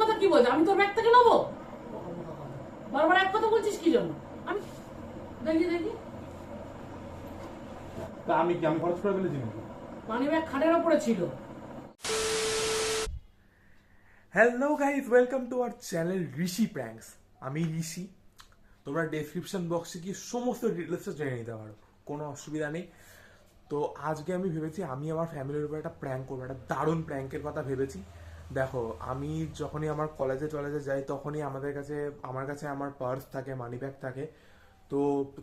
কথা কি বলছিস? আমি তোর ব্যাগ থেকে নেবো? বারবার এক কথা বলছিস কি জন্য? আমি দেখি দেখি তা আমি কি আমি খরচ করে ফেলেছি নাকি? মানি ব্যাগ খাটের ওপরে ছিল। Hello guys, welcome to our channel Rishi pranks. আমি ঋষি। তোমরা ডেসক্রিপশন বক্সে গিয়ে সমস্ত ডিটেলসটা জেনে নিতে পারো, কোনো অসুবিধা নেই। তো আজকে আমি ভেবেছি আমি আমার ফ্যামিলির উপর একটা প্র্যাঙ্ক করবো, একটা দারুণ প্র্যাঙ্কের কথা ভেবেছি। দেখো, আমি যখনই আমার কলেজে যাই তখনই আমার কাছে আমার পার্স থাকে, মানি ব্যাগ থাকে। তো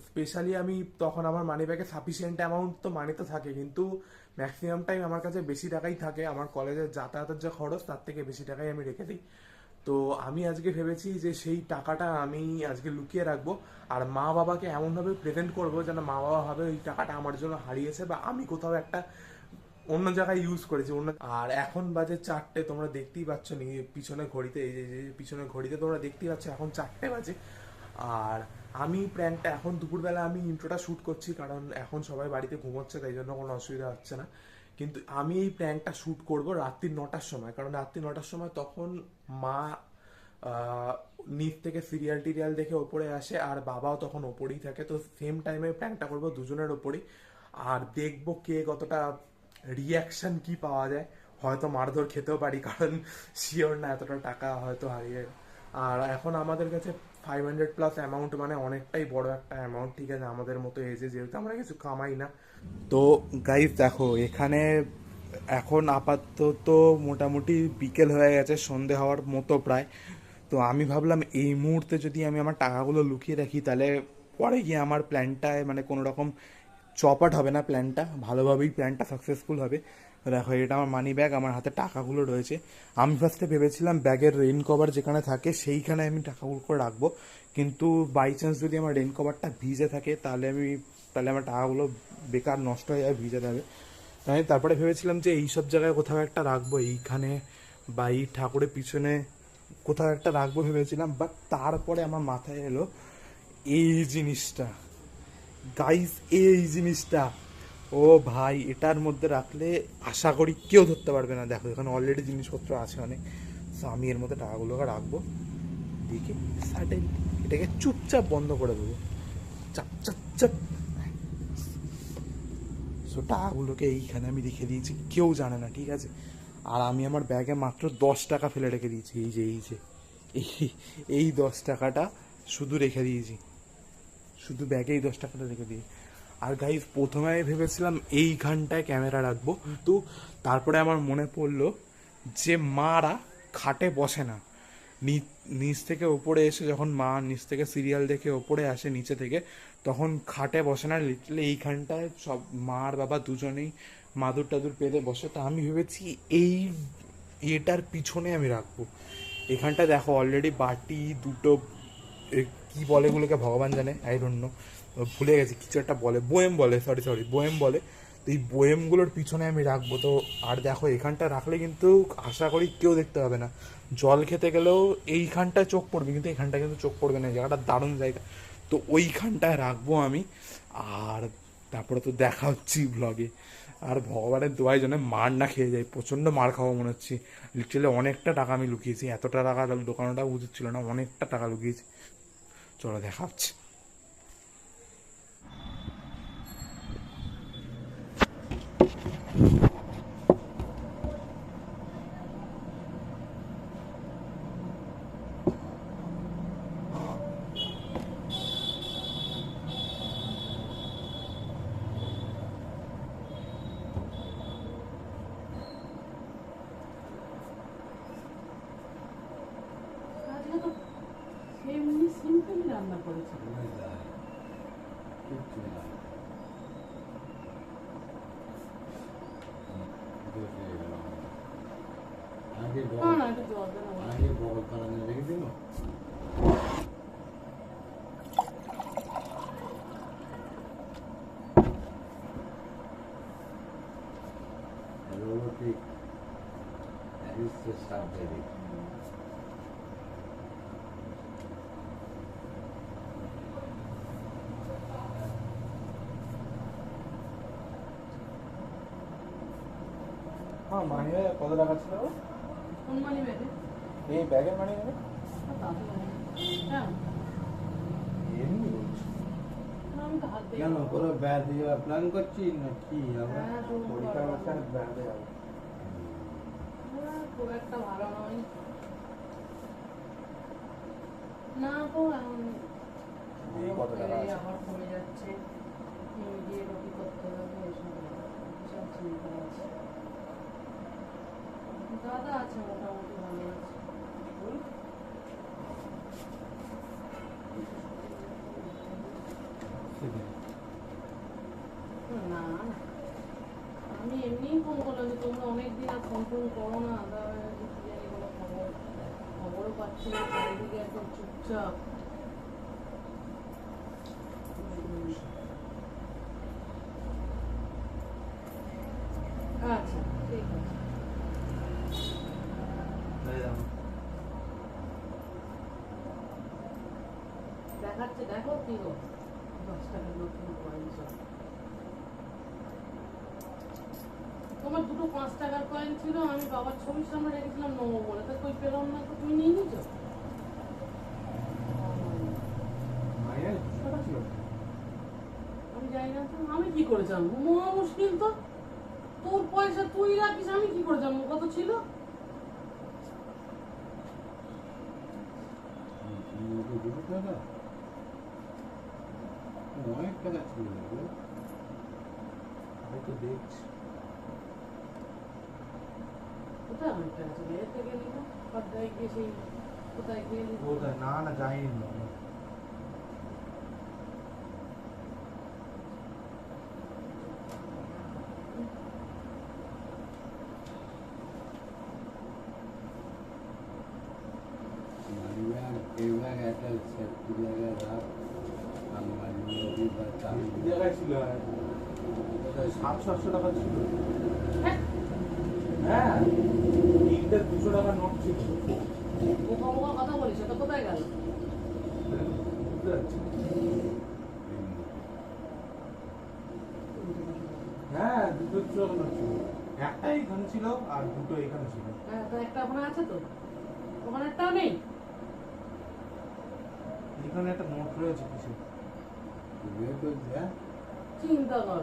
স্পেশালি আমি তখন আমার মানি ব্যাগে সাফিসিয়েন্ট অ্যামাউন্ট তো মানি তো থাকে, কিন্তু ম্যাক্সিমাম টাইম আমার কাছে বেশি টাকাই থাকে। আমার কলেজের যাতায়াতের যে খরচ তার থেকে বেশি টাকাই আমি রেখে দিই। তো আমি আজকে ভেবেছি যে সেই টাকাটা আমি আজকে লুকিয়ে রাখবো, আর মা বাবাকে এমনভাবে প্রেজেন্ট করবো যেন মা বাবা ভাবে ওই টাকাটা আমার জন্য হারিয়েছে, বা আমি কোথাও একটা অন্য জায়গায় ইউজ করেছি অন্য। আর এখন বাজে 4টে, তোমরা দেখতেই পাচ্ছ পিছনে ঘড়িতে, এই যে পিছনে ঘড়িতে তোমরা দেখতেই পাচ্ছ এখন 4টে বাজে। আর আমি প্র্যাঙ্কটা এখন দুপুরবেলা আমি ইন্ট্রোটা শ্যুট করছি, কারণ এখন সবাই বাড়িতে ঘুমোচ্ছে, তাই জন্য কোনো অসুবিধা হচ্ছে না। কিন্তু আমি এই প্র্যাঙ্কটা শ্যুট করব রাত্রি 9টার সময়, কারণ রাত্রি 9টার সময় তখন মা নিচ থেকে সিরিয়াল টিরিয়াল দেখে ওপরে আসে, আর বাবাও তখন ওপরেই থাকে। তো সেম টাইমে প্র্যাঙ্কটা করবো দুজনের ওপরেই, আর দেখবো কে কতটা রিয়াকশন কি পাওয়া যায়। হয়তো মারধর খেতেও পারি, কারণ শিওর না এতটা টাকা হয়তো হারিয়ে। আর এখন আমাদের কাছে 500+ অ্যামাউন্ট মানে অনেকটাই বড় একটা অ্যামাউন্ট, ঠিক আছে, আমাদের মতো এজে যেহেতু আমরা কিছু কামাই না। তো গাইস দেখো, এখানে এখন আপাতত মোটামুটি বিকেল হয়ে গেছে, সন্ধে হওয়ার মতো প্রায়। তো আমি ভাবলাম এই মুহূর্তে যদি আমি আমার টাকাগুলো লুকিয়ে রাখি, তাহলে পরে গিয়ে আমার প্ল্যানটায় মানে কোনো রকম চপাট হবে না, প্ল্যানটা ভালোভাবেই প্ল্যানটা সাকসেসফুল হবে। দেখো, এটা আমার মানি ব্যাগ, আমার হাতে টাকাগুলো রয়েছে। আমি ফার্স্টে ভেবেছিলাম ব্যাগের রেইন কভার যেখানে থাকে সেইখানে আমি টাকাগুলো করে রাখবো, কিন্তু বাই চান্স যদি আমার রেইন কভারটা ভিজে থাকে তাহলে আমার টাকাগুলো বেকার নষ্ট হয়ে যাবে, ভিজে যাবে। তাই তারপরে ভেবেছিলাম যে এইসব জায়গায় কোথাও একটা রাখবো, এইখানে বা এই ঠাকুরের পিছনে কোথাও একটা রাখবো ভেবেছিলাম। বাট তারপরে আমার মাথায় এলো এই জিনিসটা, গাইস, এই জিনিসটা, ও ভাই, এটার মধ্যে রাখলে আশা করি কেউ ধরতে পারবে না। দেখো, এখানে অলরেডি জিনিসপত্র আছে অনেক। সো আমি এর মধ্যে টাকাগুলোকে রাখবো, দেখে সাডেন এটাকে চুপচাপ বন্ধ করে দেবো, চাপ চাপ চাপ। সো টাকাগুলোকে এইখানে আমি রেখে দিয়েছি, কেউ জানে না, ঠিক আছে। আর আমি আমার ব্যাগে মাত্র 10 টাকা ফেলে রেখে দিয়েছি, এই 10 টাকাটা শুধু রেখে দিয়েছি, শুধু ব্যাগে এই 10 টাকাটা রেখে দিই। আর গাইজ, প্রথমে আমি ভেবেছিলাম এইখানটায় ক্যামেরা রাখবো, কিন্তু তারপরে আমার মনে পড়লো যে মারা খাটে বসে না, নিচ থেকে ওপরে এসে, যখন মা নিচ থেকে সিরিয়াল দেখে ওপরে আসে নিচে থেকে, তখন খাটে বসে না, লিটারালি এইখানটায় সব মা আর বাবা দুজনেই মাদুর টাদুর পেতে বসে। তা আমি ভেবেছি এই এটার পিছনে আমি রাখবো। এখানটা দেখো অলরেডি বাটি দুটো, কি বলে এগুলোকে ভগবান জানে, আই ডোন্ট নো, ভুলে গেছি, কিছু একটা বলে, বোয়েম বলে, সরি বোয়েম বলে। তো এই বোয়েমগুলোর পিছনে আমি রাখবো। তো আর দেখো, এখানটা রাখলে কিন্তু আশা করি কেউ দেখতে পাবে না। জল খেতে গেলেও এইখানটায় চোখ পড়বে, কিন্তু এইখানটায় কিন্তু চোখ পড়বে না, জায়গাটা দারুণ জায়গা। তো ওইখানটায় রাখবো আমি। আর তারপরে তো দেখা হচ্ছে ব্লগে। আর ভগবানের দোয়ায় জন্য মার না খেয়ে যাই, প্রচণ্ড মার খাওয়া মনে হচ্ছে। লিটারালি অনেকটা টাকা আমি লুকিয়েছি, এতটা টাকা দোকানটা উচিত ছিল না, অনেকটা টাকা লুকিয়েছি। চলো দেখা হচ্ছে। আজকে তো এমনি সিম্পল রান্না করেছি। না না, এটা জল দেন আমার। Robotic assisted surgery. হ্যাঁ, মানি ব্যাগে কত টাকা ছিল? কোন মানি ব্যাগে? এই ব্যাগের মানি নেবে তাতে হ্যাঁ এমনি বলছি আমি তো হাত দিয়ে কেন পুরো ব্যাগ দিয়ে প্ল্যান করছিস না কি আমরা হ্যাঁ, তো পরীক্ষা করতে ব্যাগে যাবো খুব একটা ভালো নয় না তো এখন এই কত টাকা এই আছে? আবার কমে যাচ্ছে ইমিডিয়েট ওটি করতে হবে এসব সব চিন্তা আছে দাদা আছে মোটামুটি ভালো আছে না না আমি এমনিই ফোন করলাম যে তোমরা অনেকদিন আর ফোন টোন করো না দাদা কি জানি কোনো খবরও পাচ্ছি না চারিদিকে একদম চুপচাপ আচ্ছা ঠিক আছে দেখাচ্ছে দেখো কি গো 10 টাকার নতুন কয়েন সব তোমার দুটো 5 টাকার কয়েন ছিল আমি বাবার ছবির সামনে রেখেছিলাম নেবো বলে তা কই পেলাম না তো তুমি নিয়ে নিছো মায়ের টাকা ছিল আমি জানি না তো আমি কি করে জানবো মহা মুশকিল তো তোর পয়সা তুই রাখিস আমি কি করে জানবো কত ছিল দুটো টাকা অনেক টাকা ছিল এগুলো। আমি তো দেখছি কোথায় অনেক টাকা ছিল এর থেকে নিবো কোথায় গিয়ে সেই কোথায় গিয়ে নিবো কোথায় না না যাইনি মানি ব্যাগ এই ব্যাগ একটা সেফটি জায়গায় রাখ আর মানি ব্যাগ বা চাবি জায়গায় ছিল 700-800 টাকা ছিল হ্যাঁ হ্যাঁ তিনটে 200 টাকার নোট ছিল বোকা বোকা কথা বলিস এটা কোথায় গেল বুঝতে পারছি হ্যাঁ 200 টাকা নোট ছিল একটা এখানে ছিল আর দুটো এখানে ছিল হ্যাঁ তো একটা ওখানে আছে তো ওখানে একটা নেই এখানে একটা নোট রয়েছে কিছু বের করছি হ্যাঁ চিন্তা কর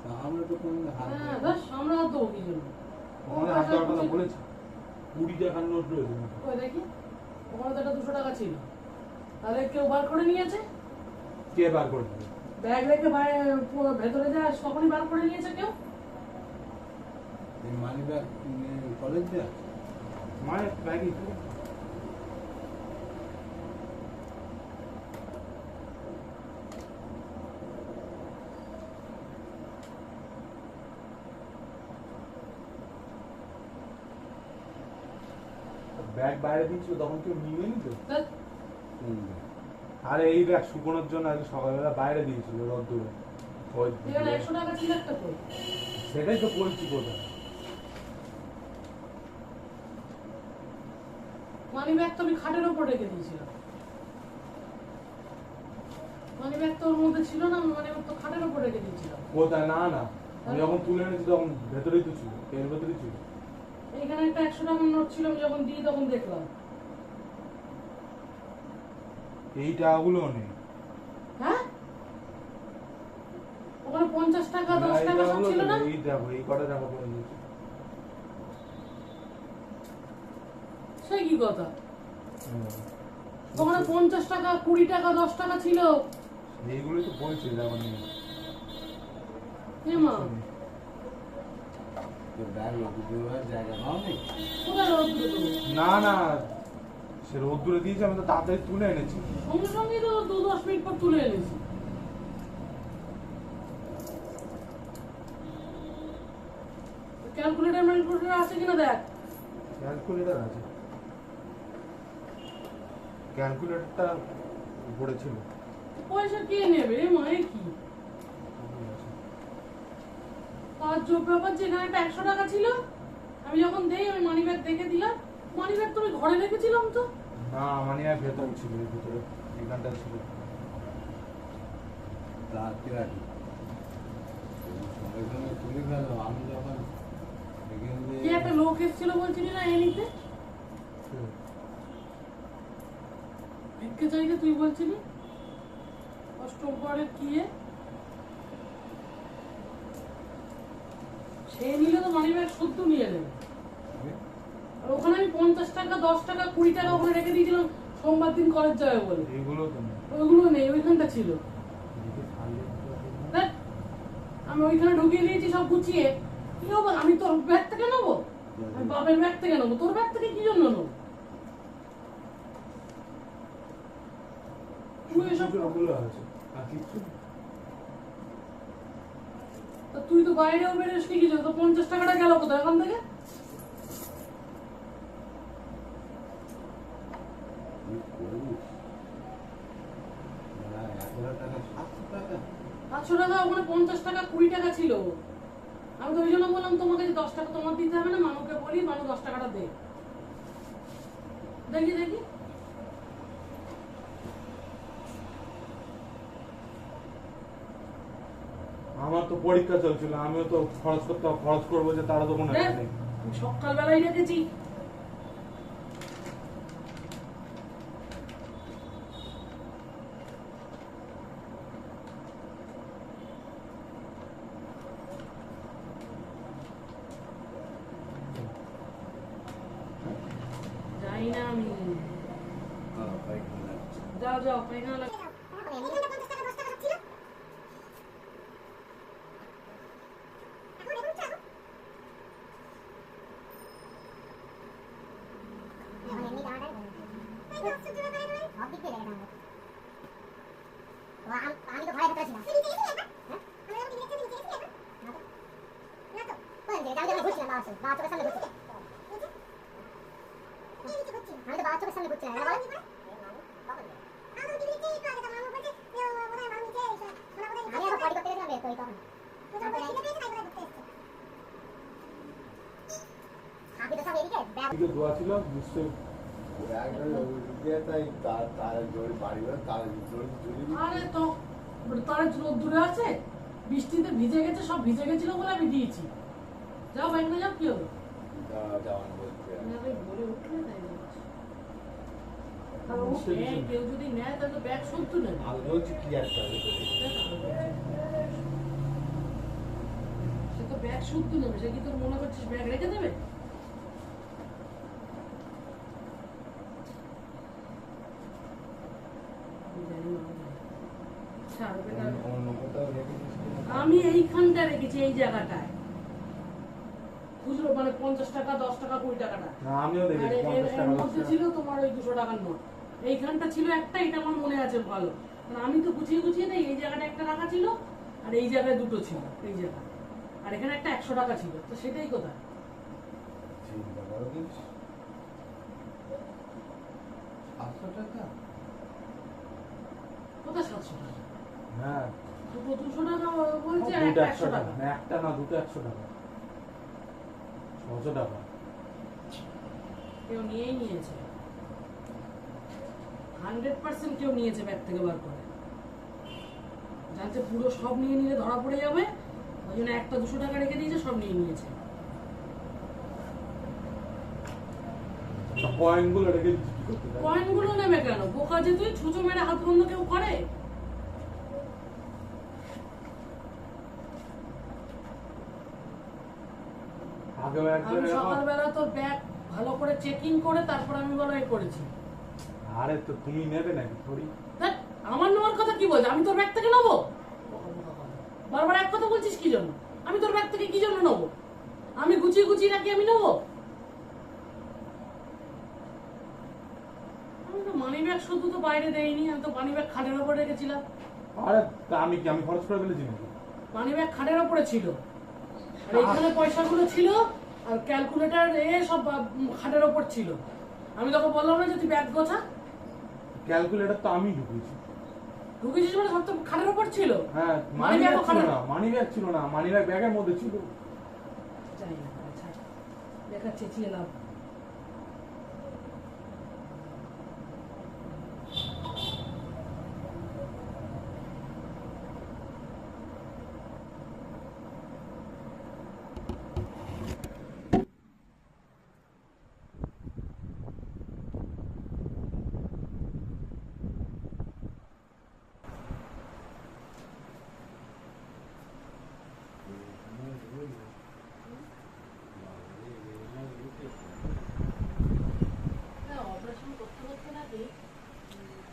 তা আমরা তো কোনো হাত হ্যাঁ বেশ আমরা আর দেবো কি জন্য ওখানে হাত দেওয়ার কথা বলেছি 20 টাকার নোট রয়েছে ওই দেখি ওখানে তো একটা 200 টাকা ছিল তাহলে কেউ বার করে নিয়েছে কে বার করে দেবে ব্যাগ রেখে ভেতরে যা তখনই বার করে নিয়েছে কেউ এই মানি ব্যাগ কলেজ দেয়া মায়ের ব্যাগই তো ব্যাগ বাইরে দিয়েছিল তখন কেউ নিয়ে নিত ধ্যাৎ, আরে এই ব্যাগ শুকোনোর জন্য আজকে সকালবেলা বাইরে দিয়েছিল রোদ্দুরে ওই এখানে 100 টাকা ছিল একটা কই সেটাই তো বলছি কোথায় মানি ব্যাগ তো আমি খাটের ওপর রেখে দিয়েছিলাম মানি ব্যাগ তো ওর মধ্যে ছিল না আমি মানি ব্যাগ তো খাটের ওপর রেখে দিয়েছিলাম কোথায় না না আমি যখন তুলে এনেছি তখন ভেতরেই তো ছিল এর ভেতরেই ছিল এখানে একটা 100 টাকার নোট ছিল আমি যখন দিই তখন দেখলাম এই টাকাগুলো নেই হ্যাঁ ওখানে 50 টাকা 10 টাকা সব ছিল না এই দেখো এই কটা টাকা পড়ে দিয়েছে সে কি কথা ওখানে 50 টাকা 20 টাকা 10 টাকা ছিল এইগুলোই তো বলছি দেখো নেই এ মা ব্যাগ দেওয়ার জায়গা পাও নেই কোথায় রোদ দিল না না সে রোদ্দুরে দিয়েছে আমি তো তাড়াতাড়ি তুলে এনেছি সঙ্গে সঙ্গে তো 2-10 মিনিট পর তুলে এনেছি ক্যালকুলেটর আছে কিনা দেখ ক্যালকুলেটর আছে ক্যালকুলেটরটা উপরে ছিল পয়সা কে নেবে এ মা এ কি তাজ্জব ব্যাপার যেখানে একটা 100 টাকা ছিল আমি যখন দেই আমি মানি ব্যাগ দেখে দিলাম মানি ব্যাগ তো আমি ঘরে রেখেছিলাম তো না মানে আর ভেতরে ছিল এর ভেতরে এখানটা ছিল রাখতে রাখি সঙ্গে সঙ্গে তুলে ফেলো আমি যখন এখান কি দিয়ে একটা লোক এসেছিল বলছিলি না এ নিতে ভিক্ষে চাইলে তুই বলছিলি অষ্টম পরের কি সে নিলে তো মানি ব্যাগ শুদ্ধ নিয়ে নেবে। আর ওখানে আমি 50 টাকা 10 টাকা 20 টাকা ওখানে রেখে দিয়েছিলাম সোমবার দিন কলেজ যাবে বলে, এগুলো তো না। ওইগুলো নেই, ওইখানটা ছিল। দেখ, আমি ওইখানে ঢুকিয়ে দিয়েছি সব গুছিয়ে। কি হবো, আমি তোর ব্যাগ থেকে নেবো? আমি বাপের ব্যাগ থেকে নেবো, তোর ব্যাগ থেকে কি জন্য নেবো? তুই এসব ওগুলো আছে আর কিছু তা তুই তো বাইরেও বেরোস কি কিছু, তো 50 টাকাটা গেল কোথায় এখান থেকে? কি করিস? না, 11 টাকা 700 টাকা 500 টাকা ওখানে 50 টাকা 20 টাকা ছিল। আমি তো ওই জন্য বললাম তোমাকে যে 10 টাকা তোমার দিতে হবে না, মানুকে বলি মানু 10 টাকাটা দে। দেখি দেখি আমার তো পরীক্ষা চলছিল, আমিও তো খরচ করবো যে তারা তো মনে দেখ, নেই। আমি সকালবেলায় রেখেছি। যাই না আমি। পাইখানা যাও যাও পায়খানা লাগ- আমি তো ঘরে ভেতরে ছিলাম। বাবা চোখের সামনে ঘুরছি। আমি তো বাবা চোখের সামনে ঘুরছি না। আমি এখন পড়ি করতে গেছিলাম বের করি তখন। আপনি তো সব এদিকে ব্যাগ এদিকে দোয়া ছিল নিশ্চয়ই। আরে তো তারা দূরে আছে, বৃষ্টিতে ভিজে গেছে, সব ভিজে গেছিল বলে আমি দিয়েছি। যাও বাইরে যাও, কি হবে? না, আমি বলে উঠলে তাই যাচ্ছি। আর ও ব্যাগ কেউ যদি নেয় তাহলে তো ব্যাগ শুদ্ধ নেবে। সে তো ব্যাগ শুদ্ধ নেবে, সে কি তোর মনে করছিস ব্যাগ রেখে দেবে? ছাড়, বেকার। আমি এইখানটা রেখেছি, এই জায়গাটায় খুচরো, মানে 50 টাকা 10 টাকা 20 টাকাটা। না, আমিও আর দেখেছি এর 50 টাকা মধ্যে ছিল তোমার ওই 200 টাকার নোট। এইখানটা ছিল একটা, এটা আমার মনে আছে ভালো, কারণ আমি তো গুছিয়ে গুছিয়ে নেই। এই জায়গাটা একটা রাখা ছিল, আর এই জায়গায় দুটো ছিল, এই জায়গায়। আর এখানে একটা 100 টাকা ছিল, তো সেটাই কোথায়? কোথায় 700 টাকা? হ্যাঁ, দুটো 200 টাকা বলছে, আর দুটো একটা 100 100 টাকা টাকা। না, একটা না দুটো 100 টাকা 600 টাকা। কেউ নিয়েই নিয়েছে, 100% কেউ নিয়েছে ব্যাগ থেকে বার করে। জানছে পুরো সব নিয়ে নিলে ধরা পড়ে যাবে, ওই জন্য একটা 200 টাকা রেখে দিয়েছে, সব নিয়ে নিয়েছে। কয়েনগুলো রেখে দিচ্ছি কি করতে পারি? কয়েনগুলো নেবে কেন? বোকা যে তুই, ছুঁচো মেরে হাত বন্ধ কেউ করে? আগেও একজন আমি এরকম- সকালবেলা তোর ব্যাগ ভালো করে চেকিং করে তারপর আমি বলো এ করেছি। আরে তো তুমি নেবে নাকি থোড়ি? দেখ, আমার নেওয়ার কথা কি বলছে? আমি তোর ব্যাগ থেকে নেবো? বারবার এক কথা বলছিস কি জন্য? আমি তোর ব্যাগ থেকে কি জন্য নেবো? আমি গুছিয়ে গুছিয়ে রাখি, আমি নেবো? আমি তো মানি ব্যাগ শুধু তো বাইরে দেইনি, আমি তো মানি ব্যাগ খাটের ওপর রেখেছিলাম। আরে তা আমি কি খরচ করে ফেলেছি নাকি? মানি ব্যাগ খাটের ওপরে ছিল, আর এখানে পয়সাগুলো ছিল, আর ক্যালকুলেটর সব খাটের ওপর ছিল। আমি তোকে বললাম না যে তুই ব্যাগ গোছা? ক্যালকুলেটর তো আমি ঢুকিয়েছি। ঢুকেছিস মানে সব তো খাটের ওপর ছিল। হ্যাঁ, মানি মানি ব্যাগ ব্যাগ ছিল ওখানে- না, মানি ব্যাগ ছিল না, মানি ব্যাগ ব্যাগের মধ্যে ছিল। জানি না, আচ্ছা দেখা চেঁচিয়ে লাভ।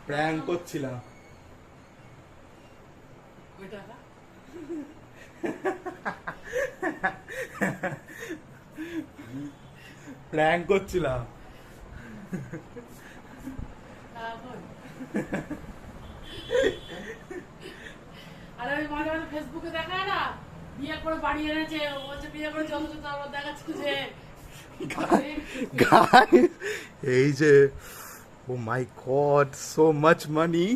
প্র্যাঙ্ক করছিলাম। ওই টাকা প্র্যাঙ্ক করছিলাম। আরে ওই মাঝে মাঝে ফেসবুকে দেখায় না বিয়ে করে বাড়ি এনেছে, ও বলছে বিয়ে করে চলো তো, তারপর দেখাচ্ছে যে Guys, এই যে ও মাই গড, সো মাচ মানি।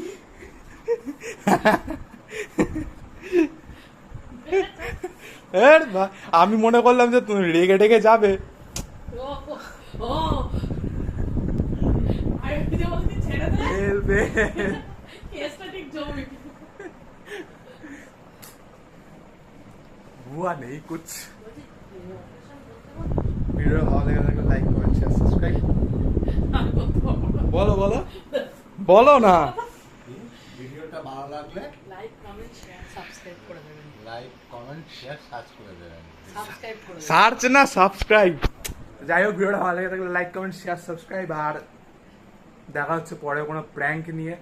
আমি মনে করলাম যে তুমি রেগে টেগে যাবে। ও ও আরে তুই যে বলছিস ছেড়ে দে, কেসটা ঠিক জমি। हुआ नहीं कुछ। वीडियो भाলো লেগে থাকলে লাইক কমেন্ট শেয়ার সাবস্ক্রাইব। বলো বলো বলো না। ভিডিওটা ভালো লাগলে লাইক কমেন্ট শেয়ার সাবস্ক্রাইব করে দেবেন, লাইক কমেন্ট শেয়ার সার্চ করে দেবেন। সাবস্ক্রাইব করে দেবেন। সার্চ না সাবস্ক্রাইব। যাই হোক, ভিডিওটা ভালো লেগে থাকলে লাইক কমেন্ট শেয়ার সাবস্ক্রাইব। আর দেখা হচ্ছে পরে কোনো প্র্যাঙ্ক নিয়ে।